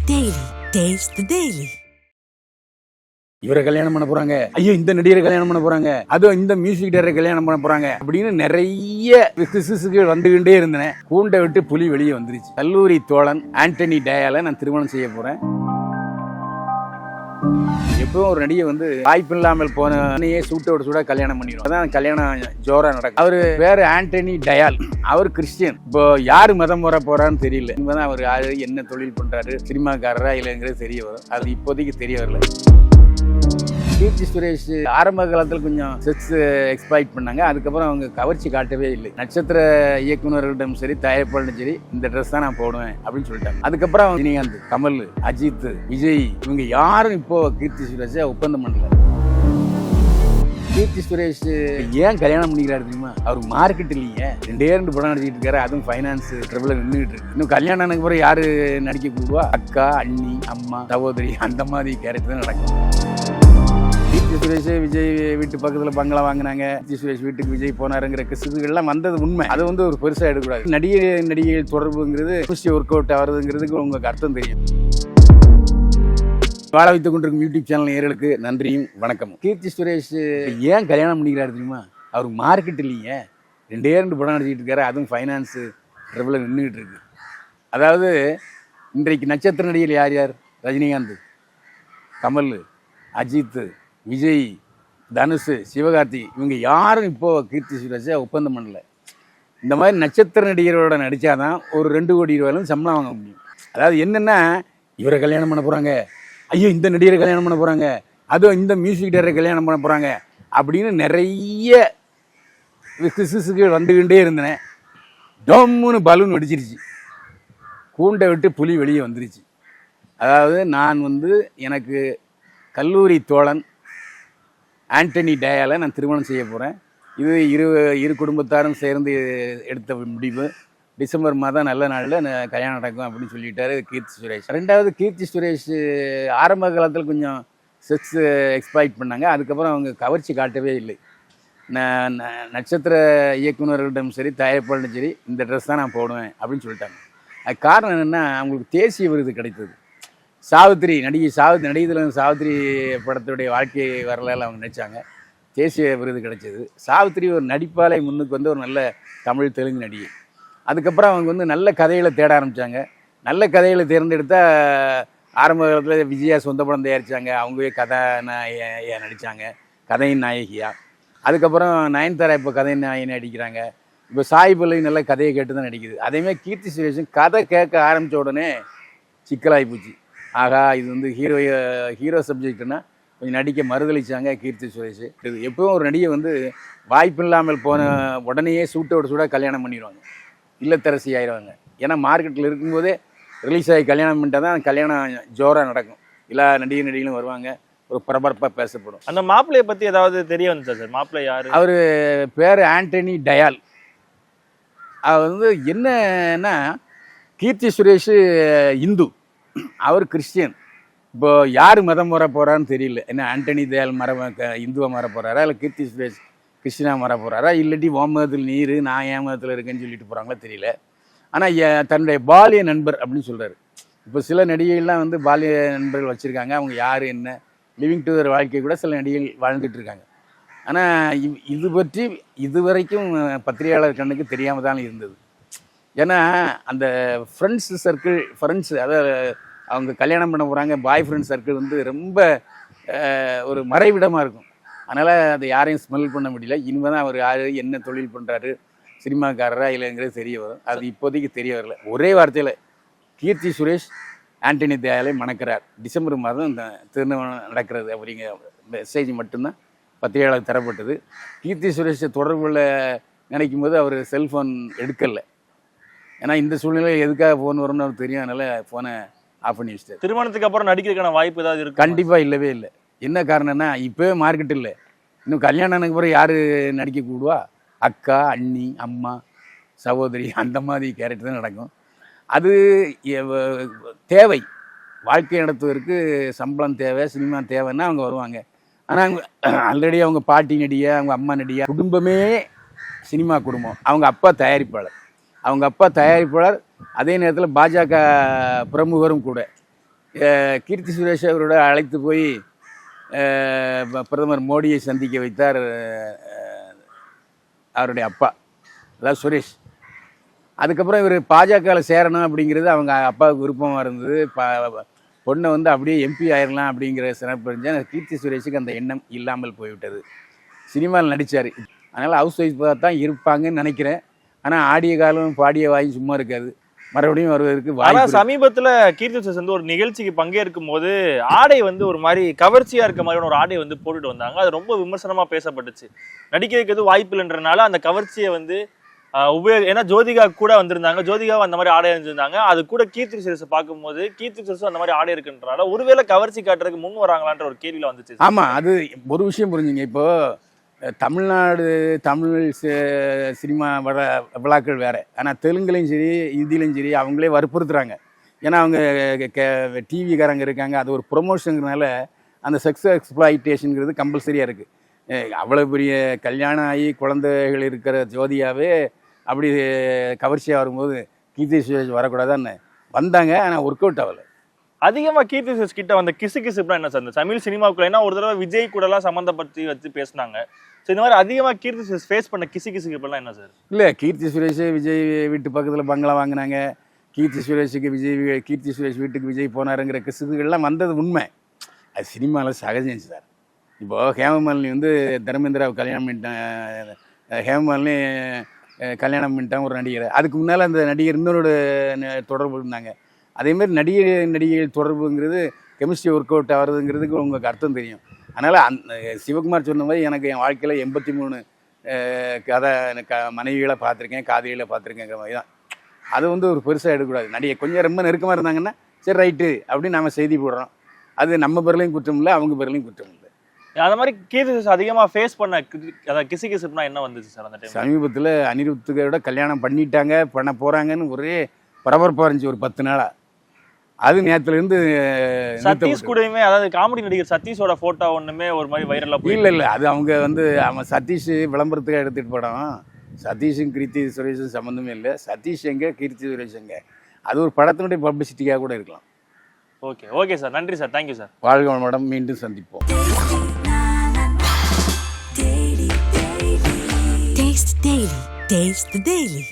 Daily. Taste the Daily. இவரை கல்யாணம் பண்ண போறாங்க, ஐயோ இந்த நடிகரை கல்யாணம் பண்ண போறாங்க, அதுவும் இந்த மியூசிக் டைரக்டரை கல்யாணம் பண்ண போறாங்க அப்படின்னு நிறைய பிசுசுகள் வந்துகிட்டே இருந்தேன். கூண்டை விட்டு புலி வெளியே வந்துருச்சு. கல்லூரி தோழன் ஆண்டனி டயால நான் திருமணம் செய்ய போறேன். எப்பவும் ஒரு நடிகை வந்து வாய்ப்பு இல்லாமல் போனே சூட்டோட சூட கல்யாணம் பண்ணிடுவோம். அதான் கல்யாணம் ஜோரா நடக்கும். அவரு பேரு ஆண்டனி டயால், அவர் கிறிஸ்டியன். இப்போ யாரு மதம் வர போறான்னு தெரியல. இனிமேதான் அவர் யாரு, என்ன தொழில் பண்றாரு, சினிமாக்காரரா இல்லைங்கிறது தெரிய வரும். அது இப்போதைக்கு தெரிய வரல. கீர்த்தி சுரேஷ் ஆரம்ப காலத்தில் கொஞ்சம் செக்ஸ் எக்ஸ்ப்ளாய்ட் பண்ணாங்க. அதுக்கப்புறம் அவங்க கவர்ச்சி காட்டவே இல்லை. நட்சத்திர இயக்குநர்களிடம் சரி, தயாரிப்பாளரும் சரி, இந்த ட்ரெஸ் தான் நான் போடுவேன் அப்படின்னு சொல்லிட்டாங்க. அதுக்கப்புறம் ரஜினிகாந்த், கமல், அஜித், விஜய் இவங்க யாரும் இப்போ கீர்த்தி சுரேஷை ஒப்பந்தம் பண்ணல. கீர்த்தி சுரேஷ் ஏன் கல்யாணம் பண்ணிக்கிறாரு தெரியுமா? அவர் மார்க்கெட் இல்லைங்க. 2 படம் நடிச்சிட்டு இருக்காரு. அதுவும் ஃபைனான்ஸ் ட்ரபிள் நின்றுட்டு இருக்கு. இன்னும் கல்யாணம் ஆனதுக்கு அப்புறம் யாரு நடிக்க கூடுவா? அக்கா, அண்ணி, அம்மா, சகோதரி அந்த மாதிரி கேரக்டர் தான் நடக்கும். கீர்த்தி சுரேஷ் விஜய் வீட்டு பக்கத்தில் பங்களா வாங்கினாங்க, கீர்த்தி சுரேஷ் வீட்டுக்கு விஜய் போனாருங்கிற கிசுகள்லாம் வந்தது உண்மை. அதை வந்து ஒரு பெருசாக எடுக்கக்கூடாது. நடிகை தொடர்புங்கிறது ஒர்க் அவுட் ஆகுறதுங்கிறதுக்கு உங்களுக்கு அர்த்தம் தெரியும். வாழ வைத்துக் கொண்டிருக்கும் யூடியூப் சேனல் நேயர்களுக்கு நன்றியும் வணக்கமும். கீர்த்தி சுரேஷ் ஏன் கல்யாணம் பண்ணிக்கிறாரு தெரியுமா? அவர் மார்க்கெட் இல்லைங்க. 2 படம் நடிச்சிட்டு இருக்காரு. அதுவும் ஃபைனான்ஸ் ட்ரபிள் நின்றுட்டு இருக்கு. அதாவது இன்றைக்கு நட்சத்திர நடிகர் யார் யார்? ரஜினிகாந்த், கமல், அஜித், விஜய், தனுஷ், சிவகார்த்தி இவங்க யாரும் இப்போ கீர்த்தி சுரேஷை ஒப்பந்தம் பண்ணல. இந்த மாதிரி நட்சத்திர நடிகரோட நடித்தாதான் ஒரு 2 கோடி ரூபாயிலும் சம்பளம் வாங்க முடியும். அதாவது என்னென்னா, இவரை கல்யாணம் பண்ண போகிறாங்க, ஐயோ இந்த நடிகரை கல்யாணம் பண்ண போகிறாங்க, அதுவும் இந்த மியூசிக் டைரக்டரை கல்யாணம் பண்ண போகிறாங்க அப்படின்னு நிறைய பிசுசுகள் வந்துகிட்டே இருந்தேன். டொம்முன்னு பலூன் வெடிச்சிருச்சு. கூண்டை விட்டு புலி வெளியே வந்துருச்சு. அதாவது நான் வந்து எனக்கு கல்லூரி தோழன் ஆண்டனி டயால நான் திருமணம் செய்ய போகிறேன். இது இரு குடும்பத்தாரும் சேர்ந்து எடுத்த முடிவு. டிசம்பர் மாதம் நல்ல நாளில் கல்யாணம் நடக்கும் அப்படின்னு சொல்லிட்டாரு கீர்த்தி சுரேஷ். 2வது, கீர்த்தி சுரேஷ் ஆரம்ப காலத்தில் கொஞ்சம் செக்ஸ் எக்ஸ்ப்ளாய்ட் பண்ணாங்க. அதுக்கப்புறம் அவங்க கவர்ச்சி காட்டவே இல்லை. நட்சத்திர இயக்குநர்களிடம் சரி, தயாரிப்பாளரும் சரி, இந்த ட்ரெஸ் தான் நான் போடுவேன் அப்படின்னு சொல்லிட்டாங்க. அது காரணம் என்னென்னா, அவங்களுக்கு தேசிய விருது கிடைத்தது. சாவித்திரி நடிகை சாவித்திரி படத்துடைய வாழ்க்கை வரலாறு அவங்க நினைச்சாங்க. தேசிய விருது கிடைச்சது. சாவித்திரி ஒரு நடிப்பாலை முன்னுக்கு வந்து ஒரு நல்ல தமிழ் தெலுங்கு நடிகை. அதுக்கப்புறம் அவங்க வந்து நல்ல கதைகளை தேட ஆரம்பித்தாங்க. நல்ல கதைகளை தேர்ந்தெடுத்தால் ஆரம்ப காலத்தில் விஜயா சொந்த படம் தயாரித்தாங்க. அவங்களே கதாநாயகியாக நடித்தாங்க, கதையின் நாயகியாக. அதுக்கப்புறம் நயன்தாரா இப்போ கதை நாயகி நடிக்கிறாங்க. இப்போ சாய் பல்லவி நல்ல கதையை கேட்டு தான் நடிக்குது. அதேமாதிரி கீர்த்தி சுரேஷன் கதை கேட்க ஆரம்பித்த உடனே சிக்கலாகி போச்சு. ஆகா, இது வந்து ஹீரோ சப்ஜெக்ட்னா கொஞ்சம் நடிக்க மறுதளிச்சாங்க கீர்த்தி சுரேஷ். இது எப்பவும் ஒரு நடிகை வந்து வாய்ப்பு இல்லாமல் போன உடனேயே சூட்டோட சூட கல்யாணம் பண்ணிடுவாங்க, இல்லத்தரசி ஆயிடுவாங்க. ஏன்னா மார்க்கெட்டில் இருக்கும்போதே ரிலீஸ் ஆகி கல்யாணம் பண்ணிட்டால் தான் கல்யாணம் ஜோராக நடக்கும். எல்லா நடிகர்களும் வருவாங்க, ஒரு பரபரப்பாக பேசப்படும். அந்த மாப்பிள்ளையை பற்றி ஏதாவது தெரிய வந்துச்சா சார்? மாப்பிள்ளை யார்? அவர் பேர் ஆண்டனி டயால். அவர் வந்து என்னன்னா, கீர்த்தி சுரேஷ் இந்து, அவர் கிறிஸ்டியன். இப்போ யார் மதம் வர போகிறான்னு தெரியல. என்ன ஆண்டனி தயால் இந்துவாக மாற போகிறாரா, இல்லை கீர்த்தி சுரேஷ் கிறிஸ்டினாக மாற போகிறாரா, இல்லாட்டி மதத்தில் நீர் நான் ஏன் மதத்தில் இருக்கேன்னு சொல்லிட்டு போகிறாங்களா தெரியல. ஆனால் தன்னுடைய பாலிய நண்பர் அப்படின்னு சொல்கிறாரு. இப்போ சில நடிகைகள்லாம் வந்து பாலிய நண்பர்கள் வச்சுருக்காங்க. அவங்க யார் என்ன லிவிங் டுகெதர் வாழ்க்கை கூட சில நடிகைகள் வாழ்ந்துட்டு இருக்காங்க. ஆனால் இது பற்றி இதுவரைக்கும் பத்திரிகையாளர் கண்ணுக்கு தெரியாமல் தான் இருந்தது. ஏன்னா அந்த ஃப்ரெண்ட்ஸ் அதாவது அவங்க கல்யாணம் பண்ண போகிறாங்க, பாய் ஃப்ரெண்ட் சர்க்கிள் வந்து ரொம்ப ஒரு மறைவிடமாக இருக்கும். அதனால் அதை யாரையும் ஸ்மெல் பண்ண முடியல. இனிமேல் தான் அவர் யார், என்ன தொழில் பண்ணுறாரு, சினிமாக்காரரா இல்லைங்கிறது தெரிய வரும். அது இப்போதைக்கு தெரிய வரல. ஒரே வார்த்தையில் கீர்த்தி சுரேஷ் ஆண்டனி தயாலை மணக்கிறார். டிசம்பர் மாதம் இந்த திருமணம் நடக்கிறது அப்படிங்கிற மெசேஜ் மட்டும்தான் பத்திரிகையாளர் தரப்பட்டது. கீர்த்தி சுரேஷை தொடர்புள்ள நினைக்கும் போது அவர் செல்ஃபோன் எடுக்கலை. ஏன்னா இந்த சூழ்நிலையில் எதுக்காக ஃபோன் வரும்னு அவருக்கு தெரியும். அதனால் ஃபோனை ஆஃப் பண்ணி வச்சுட்டார். திருமணத்துக்கு அப்புறம் நடிக்கிறதுக்கான வாய்ப்பு ஏதாவது இருக்கு? கண்டிப்பாக இல்லவே இல்லை. என்ன காரணம்னா, இப்போவே மார்க்கெட் இல்லை. இன்னும் கல்யாணம் ஆனதுக்கு அப்புறம் யார் நடிக்க கூடுவா? அக்கா, அண்ணி, அம்மா, சகோதரி அந்த மாதிரி கேரக்டர் தான் நடக்கும். அது தேவை, வாழ்க்கை நடத்துவதற்கு சம்பளம் தேவை, சினிமா தேவைன்னா அவங்க வருவாங்க. ஆனால் அவங்க ஆல்ரெடி அவங்க பாட்டி நடிகை, அவங்க அம்மா நடிகை, குடும்பமே சினிமா குடும்பம். அவங்க அப்பா தயாரிப்பாளர், அதே நேரத்தில் பாஜக பிரமுகரும் கூட. கீர்த்தி சுரேஷ் அவரோட அழைத்து போய் பிரதமர் மோடியை சந்திக்க வைத்தார் அவருடைய அப்பா, அதாவது சுரேஷ். அதுக்கப்புறம் இவர் பாஜகவில் சேரணும் அப்படிங்கிறது அவங்க அப்பாவுக்கு விருப்பமாக இருந்தது. பொண்ணை வந்து அப்படியே எம்பி ஆயிடலாம் அப்படிங்கிற சிறப்பு கீர்த்தி சுரேஷுக்கு அந்த எண்ணம் இல்லாமல் போய்விட்டது. சினிமாவில் நடித்தார், அதனால் ஹவுஸ் ஒய்ஃபாக தான் இருப்பாங்கன்னு நினைக்கிறேன். ஆனால் ஆடிய காலம் பாடிய வாயும் சும்மா இருக்காது, மறுபடியும் வருவதற்கு வாய்ப்பு. சமீபத்தில் கீர்த்தி சுரேஷ் வந்து ஒரு நிகழ்ச்சிக்கு பங்கேற்கும் போது ஆடை வந்து ஒரு மாதிரி கவர்ச்சியாக இருக்க மாதிரியான ஒரு ஆடை வந்து போட்டுட்டு வந்தாங்க. அது ரொம்ப விமர்சனமாக பேசப்பட்டுச்சு. நடிக்கிறதுக்கு எதுவும் வாய்ப்பு இல்லைன்றனால அந்த கவர்ச்சியை வந்து ஏன்னா ஜோதிகா கூட வந்திருந்தாங்க, ஜோதிகாவும் அந்த மாதிரி ஆடை அணிஞ்சிருந்தாங்க. அது கூட கீர்த்தி சுரேஷை பார்க்கும்போது கீர்த்தி சுரேஷும் அந்த மாதிரி ஆடை இருக்குன்றனால ஒருவேளை கவர்ச்சி காட்டுறதுக்கு முன் வராங்களான்ற ஒரு கேள்வியில வந்துச்சு. ஆமாம், அது ஒரு விஷயம் புரிஞ்சுங்க. இப்போ தமிழ்நாடு தமிழ் சினிமா விழாக்கள் வேறு, ஆனால் தெலுங்குலையும் சரி ஹிந்திலையும் சரி அவங்களே வற்புறுத்துறாங்க. ஏன்னா அவங்க டிவிக்காரங்க இருக்காங்க, அது ஒரு ப்ரொமோஷனுங்கிறதுனால அந்த செக்ஸ் எக்ஸ்ப்ளாய்டேஷனுங்கிறது கம்பல்சரியாக இருக்குது. அவ்வளோ பெரிய கல்யாணம் ஆகி குழந்தைகள் இருக்கிற ஜோதியாவே அப்படி கவர்ச்சியாக வரும்போது கீர்த்தி சுரேஷ் வரக்கூடாதான்னு வந்தாங்க, ஆனால் ஒர்க் அவுட் ஆகலை. அதிகமாக கீர்த்தி சுரேஷ் கிட்ட வந்த கிசுகிசுப்புனா என்ன சார்? இந்த தமிழ் சினிமாவுக்குள்ள ஏன்னா ஒரு தடவை விஜய் கூடலாம் சம்மந்தப்படுத்தி வச்சு பேசினாங்க. ஸோ இந்த மாதிரி அதிகமாக கீர்த்தி சுரேஷ் ஃபேஸ் பண்ண கிசுகிசுப்புலாம் என்ன சார்? இல்லை, கீர்த்தி சுரேஷ் விஜய் வீட்டு பக்கத்தில் பங்களா வாங்கினாங்க, கீர்த்தி சுரேஷ் வீட்டுக்கு விஜய் போனாருங்கிற கிசுகள்லாம் வந்தது உண்மை. அது சினிமாவில் சகஜம் சார். இப்போது ஹேமமாலினி வந்து தர்மேந்திராவை கல்யாணம் பண்ணிட்டான், ஹேமமாலினி கல்யாணம் பண்ணிட்டான் ஒரு நடிகர். அதுக்கு முன்னால் அந்த நடிகர் இன்னொரு தொடர்பு இருந்தாங்க. அதேமாதிரி நடிகைகள் தொடர்புங்கிறது கெமிஸ்ட்ரி ஒர்க் அவுட் ஆகிறதுங்கிறதுக்கு உங்களுக்கு அர்த்தம் தெரியும். அதனால் அந்த சிவகுமார் சொன்ன மாதிரி எனக்கு என் வாழ்க்கையில் 83 மனைவிகளை பார்த்துருக்கேன், காதலிகளை பார்த்துருக்கேங்கிற மாதிரி தான். அது வந்து ஒரு பெருசாக எடுக்கக்கூடாது. நடிகை கொஞ்சம் ரொம்ப நெருக்கமாக இருந்தாங்கன்னா சரி ரைட்டு அப்படின்னு நம்ம செய்தி போடுறோம். அது நம்ம பேர்லையும் குற்றம் இல்லை, அவங்க பேர்லையும் குற்றம் இல்லை. அந்த மாதிரி கீர்த்தி அதிகமாக ஃபேஸ் பண்ண கிசுகிசுப்புனா என்ன வந்துச்சு சார் அந்த டைம்? சமீபத்தில் அனிருத்துக்கோட கல்யாணம் பண்ண போகிறாங்கன்னு ஒரே பரபரப்பாக இருந்துச்சு ஒரு 10 நாளாக. அது நேரத்துலேருந்து சதீஷ் கூடயுமே, அதாவது காமெடி நடிகர் சதீஷோட ஃபோட்டோ ஒன்றுமே ஒரு மாதிரி வைரலாக போய் இல்லை அது அவங்க வந்து அவன் சதீஷ் விளம்பரத்துக்காக எடுத்துகிட்டு போடான். சதீஷும் கீர்த்தி சுரேஷும் சம்மந்தமே இல்லை. சதீஷ் எங்கே, கீர்த்தி சுரேஷ் எங்கே, அது ஒரு படத்தினுடைய பப்ளிசிட்டிக்காக கூட இருக்கலாம். ஓகே சார், நன்றி சார், தேங்க்யூ சார். வாழ்க வளமுடன், மீண்டும் சந்திப்போம். Taste the Daily.